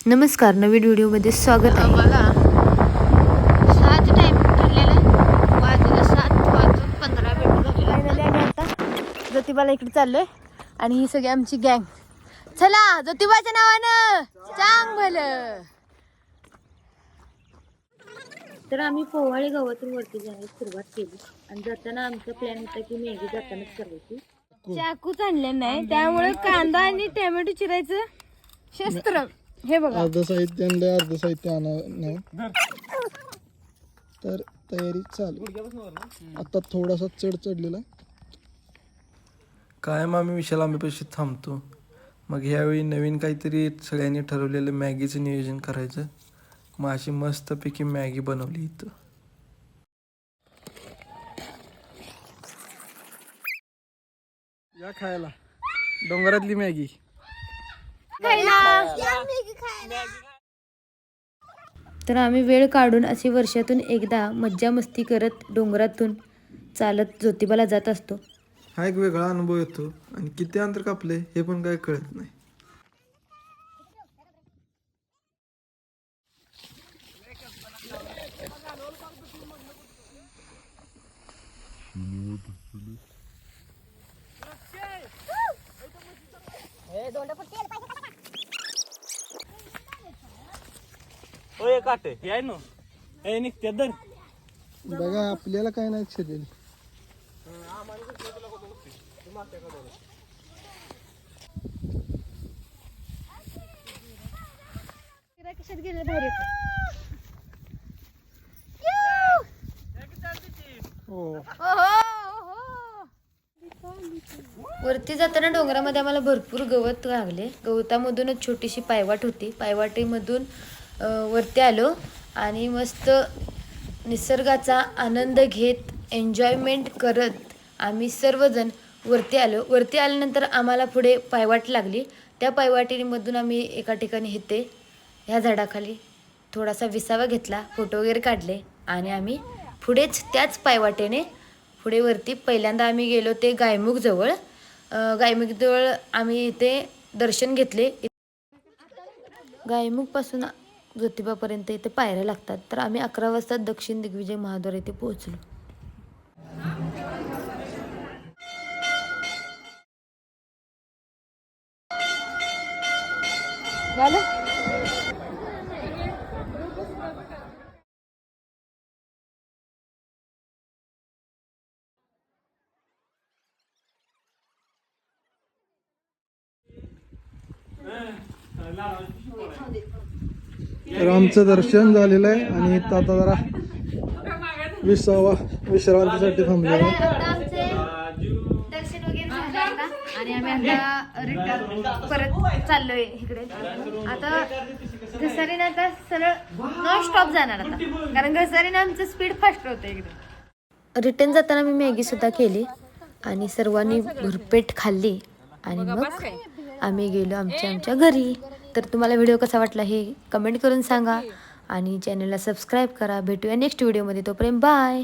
नमस्कार, नवीन व्हिडिओमध्ये स्वागत आहे. बघा 6चं टाइम ठरलेलं, वाजलं 7:15 झालेलं. फायनली आम्ही आता ज्योतिबाला इकडे चाललोय आणि ही सगळी आमची गँग. चला ज्योतिबाच्या नावानं चांग भलं. तर आम्ही पोवाळे गावातून वरती जाण्यास सुरुवात केली आणि जाताना आमचा प्लॅन होता की मॅगी जातानाच करायची. चाकूच आणले नाही त्यामुळे कांदा आणि टोमॅटो चिरायचं शस्त्र हे बघा. अर्ध साहित्य आणलंय, अर्ध साहित्य नाही. तर तयारी चालू. आता थोडासा चढ चढलेला कायम आम्ही विशाल आंबेपाशी थांबतो. मग ह्यावेळी नवीन काहीतरी सगळ्यांनी ठरवलेलं मॅगीचं नियोजन करायचं. मग अशी मस्तपैकी मॅगी बनवली इथं. या खायला डोंगरातली मॅगी. तर आम्ही वेळ काढून अशी वर्षातून एकदा मज्जा मस्ती करत डोंगरातून चालत ज्योतिबाला जात असतो. हा एक वेगळा अनुभव येतो आणि किती अंतर कापले हे पण काही कळत नाही. बघा आपल्याला काय नाही शिरलेली. वरती जाताना डोंगरामध्ये आम्हाला भरपूर गवत लागले. गवतामधूनच छोटीशी पायवाट होती. पायवाटीमधून वरती आलो आणि मस्त निसर्गाचा आनंद घेत एन्जॉयमेंट करत आम्ही सर्वजण वरती आलो. वरती आल्यानंतर आम्हाला पुढे पायवाट लागली. त्या पायवाटीमधून आम्ही एका ठिकाणी इथे ह्या झाडाखाली थोडासा विसावा घेतला, फोटो वगैरे काढले आणि आम्ही पुढेच त्याच पायवाटेने पुढे वरती पहिल्यांदा आम्ही गेलो ते गायमुखजवळ. गायमुखजवळ आम्ही इथे दर्शन घेतले. गायमुखपासून ज्योतिबापर्यंत इथे पायऱ्या लागतात. तर आम्ही 11 वाजता दक्षिण दिग्विजय महाद्वार येथे पोहोचलो. तर आमचं दर्शन झालेलं आहे आणि इथं आता जरा विश्रांतीसाठी थांबलेलं आहे. दर्शन वगैरे झालं आता आणि आम्ही आता रिटर्न परत चाललोय इकडे. आता घसारीने आता सरळ नॉन स्टॉप जाणार आता, कारण घसारीने आमचं स्पीड फास्ट होतं इकडे. रिटर्न जाताना मी मॅगी सुद्धा केली आणि सर्वांनी भरपेट खाल्ली आणि मग आम्ही गेलो आमच्या घरी. तर तुम्हाला व्हिडिओ कसा वाटला हे कमेंट करून सांगा आणि चॅनलला सबस्क्राईब करा. भेटूया नेक्स्ट व्हिडिओमध्ये. तोपर्यंत बाय.